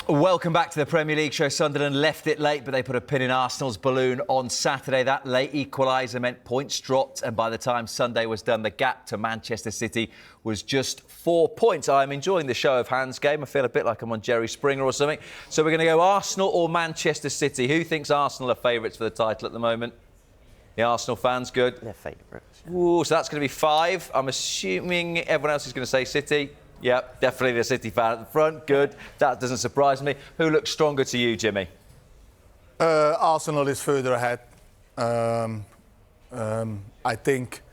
Welcome back to the Premier League show. Sunderland left it late, but they put a pin in Arsenal's balloon on Saturday. That late equaliser meant points dropped, and by the time Sunday was done, the gap to Manchester City was just 4 points. I'm enjoying the show of hands game. I feel a bit like I'm on Jerry Springer or something. So we're going to go Arsenal or Manchester City. Who thinks Arsenal are favourites for the title at the moment? The Arsenal fans, good? They're favourites. Ooh, so that's going to be 5. I'm assuming everyone else is going to say City. Yep, definitely the City fan at the front. Good. That doesn't surprise me. Who looks stronger to you, Jimmy? Arsenal is further ahead. I think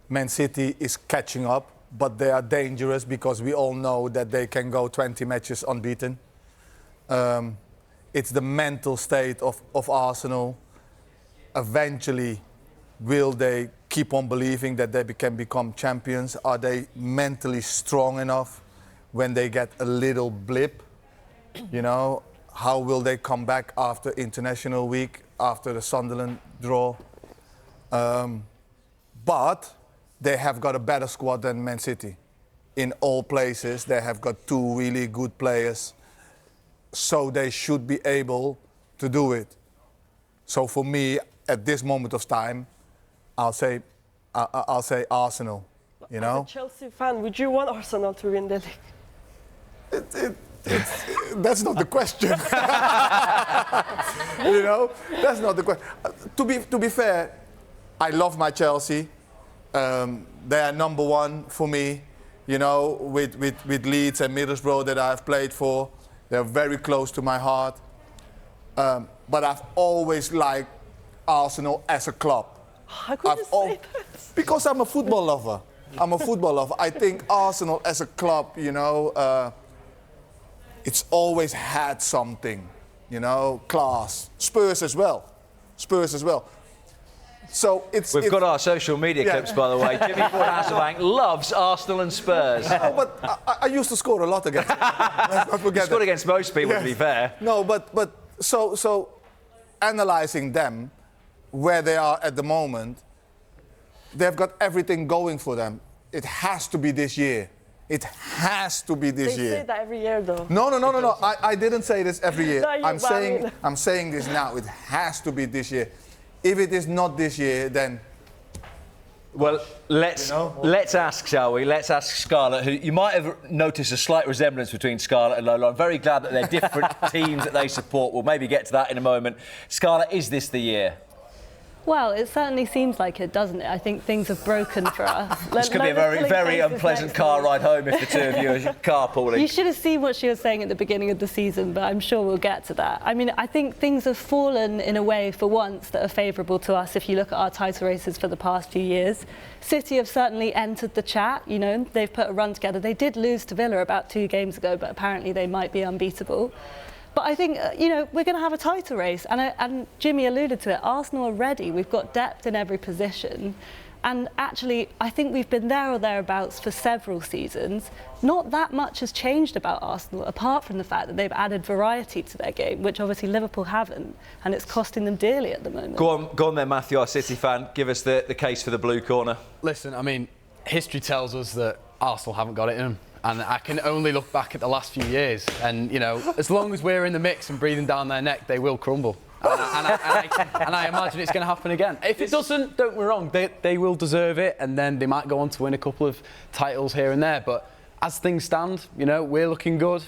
Man City is catching up, but they are dangerous because we all know that they can go 20 matches unbeaten. It's the mental state of Arsenal. Eventually, will they keep on believing that they can become champions? Are they mentally strong enough when they get a little blip? You know, how will they come back after international week, after the Sunderland draw? But they have got a better squad than Man City. In all places, they have got 2 really good players. So they should be able to do it. So for me, at this moment of time, I'll say Arsenal, you know? As a Chelsea fan, would you want Arsenal to win the league? That's not the question. You know, that's not the question. To be fair, I love my Chelsea. They are number 1 for me. You know, with Leeds and Middlesbrough that I've played for, they're very close to my heart. But I've always liked Arsenal as a club. How could you say that? Because I'm a football lover. I think Arsenal as a club, you know, it's always had something, you know, class. Spurs as well. So We've got our social media clips, by the way. Jimmy Floyd Hasselbaink loves Arsenal and Spurs. No, but I used to score a lot against them. Let's not forget You scored against most people, yes. to be fair. No, but so analysing them, where they are at the moment, they've got everything going for them. It has to be this year. It has to be this year. They say that every year, though. No. I didn't say this every year. No, I'm saying this now. It has to be this year. If it is not this year, then... Well, let's ask, shall we? Let's ask Scarlett, who you might have noticed a slight resemblance between Scarlett and Lola. I'm very glad that they're different teams that they support. We'll maybe get to that in a moment. Scarlett, is this the year? Well, it certainly seems like it, doesn't it? I think things have broken for us. This could be a very, very unpleasant car ride home if the two of you are carpooling. You should have seen what she was saying at the beginning of the season, but I'm sure we'll get to that. I mean, I think things have fallen in a way for once that are favourable to us if you look at our title races for the past few years. City have certainly entered the chat, you know, they've put a run together. They did lose to Villa about 2 games ago, but apparently they might be unbeatable. But I think, you know, we're going to have a title race. And Jimmy alluded to it. Arsenal are ready. We've got depth in every position. And actually, I think we've been there or thereabouts for several seasons. Not that much has changed about Arsenal, apart from the fact that they've added variety to their game, which obviously Liverpool haven't. And it's costing them dearly at the moment. Go on then, Matthew, our City fan. Give us the case for the blue corner. Listen, I mean, history tells us that Arsenal haven't got it in them. And I can only look back at the last few years. And, you know, as long as we're in the mix and breathing down their neck, they will crumble. And I imagine it's going to happen again. If it doesn't, don't get me wrong, they will deserve it. And then they might go on to win a couple of titles here and there. But as things stand, you know, we're looking good.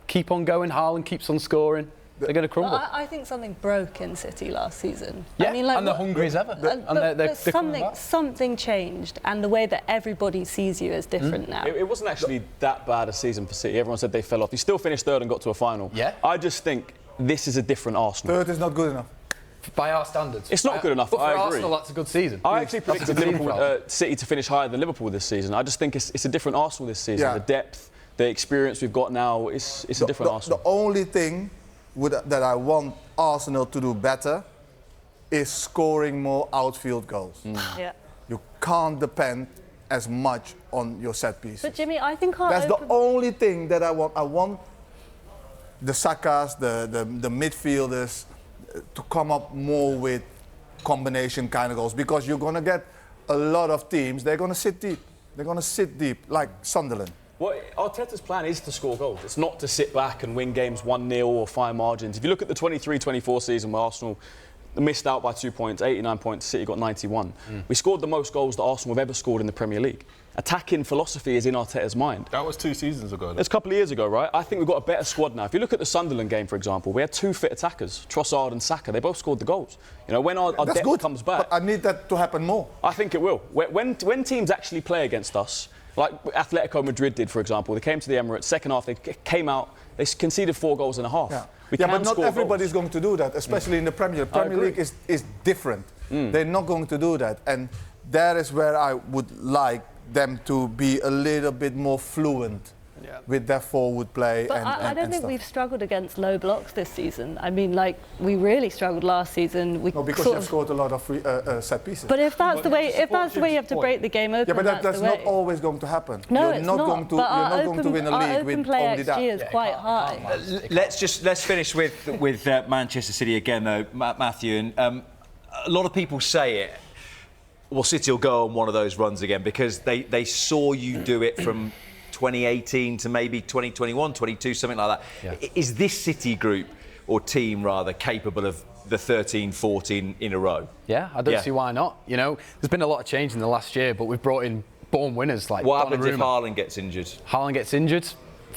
Keep on going. Haaland keeps on scoring. They're going to crumble. Well, I think something broke in City last season. Yeah, I mean, like, and they're hungry as ever. But something changed, and the way that everybody sees you is different now. It wasn't actually that bad a season for City. Everyone said they fell off. You still finished 3rd and got to a final. Yeah. I just think this is a different Arsenal. 3rd is not good enough. By our standards. It's not good enough, but for I agree. Arsenal, that's a good season. I actually predicted City to finish higher than Liverpool this season. I just think it's a different Arsenal this season. Yeah. The depth, the experience we've got now, it's a different Arsenal. The only thing that I want Arsenal to do better is scoring more outfield goals. Yeah. You can't depend as much on your set pieces. But Jimmy, I think that's the only thing that I want. I want the Sakas, the midfielders, to come up more with combination kind of goals, because you're going to get a lot of teams. They're going to sit deep. Like Sunderland. Well, Arteta's plan is to score goals. It's not to sit back and win games 1-0 or fire margins. If you look at the 23-24 season where Arsenal missed out by 2 points, 89 points, City got 91. We scored the most goals that Arsenal have ever scored in the Premier League. Attacking philosophy is in Arteta's mind. That was 2 seasons ago. It's a couple of years ago, right? I think we've got a better squad now. If you look at the Sunderland game, for example, we had 2 fit attackers, Trossard and Saka. They both scored the goals. You know, when our depth comes back... But I need that to happen more. I think it will. When teams actually play against us, like Atletico Madrid did, for example, they came to the Emirates, second half, they came out, they conceded 4 goals and a half. Yeah. We Yeah, can but not score everybody's goals. going to do that, especially in the Premier League. Premier League is different. They're not going to do that. And that is where I would like them to be a little bit more fluent with their forward play. But I don't think we've struggled against low blocks this season. I mean, like, we really struggled last season. We No, because you've scored a lot of free, set pieces. But if that's the way, you have to break the game open, Yeah, but that's the not way. always going to happen. No, you're it's not not. going to, but you're not going to win a our league open with play only XG that. is quite high. Let's finish with Manchester City again, though, Matthew. And a lot of people say it. Well, City will go on one of those runs again because they saw you do it from 2018 to maybe 2021, 22, something like that. Yeah. Is this City group, or team rather, capable of the 13, 14 in a row? Yeah, I don't see why not. You know, there's been a lot of change in the last year, but we've brought in born winners like What happens if Donnarumma. Haaland gets injured? Haaland gets injured.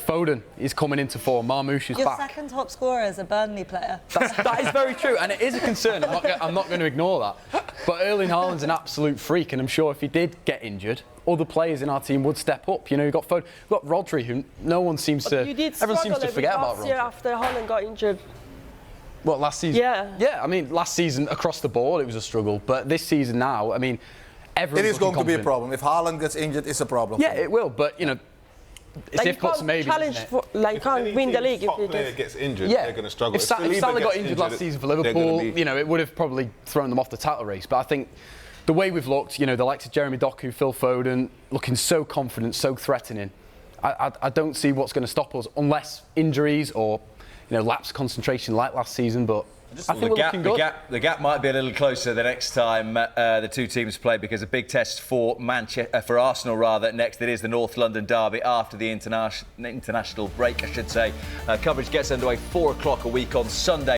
Foden is coming into form. Marmoush is Your back. second top scorer is a Burnley player. That is very true, and it is a concern. I'm not going to ignore that. But Erling Haaland's an absolute freak, and I'm sure if he did get injured, other players in our team would step up. You know, you've got Foden, you've got Rodri, who no one seems to. Everyone seems to forget about last year Rodri. after Haaland got injured. What, last season? Yeah. Yeah, I mean, last season across the board it was a struggle, but this season now, I mean, everyone's It is going to be a confident. problem. If Haaland gets injured, it's a problem. Yeah, it will, but you know, it's difficult to maybe. Challenge for, like, you can't win the league if top you player just... gets injured, Yeah, they're going to struggle. If Salah got injured last season for Liverpool, be... you know, it would have probably thrown them off the title race. But I think the way we've looked, you know, the likes of Jeremy Doku, Phil Foden, looking so confident, so threatening. I don't see what's going to stop us unless injuries or, you know, lapse concentration like last season. But I think we're looking good. The gap might be a little closer the next time the two teams play, because a big test for Arsenal rather next. It is the North London derby after the international break, I should say. Coverage gets underway 4 o'clock a week on Sunday.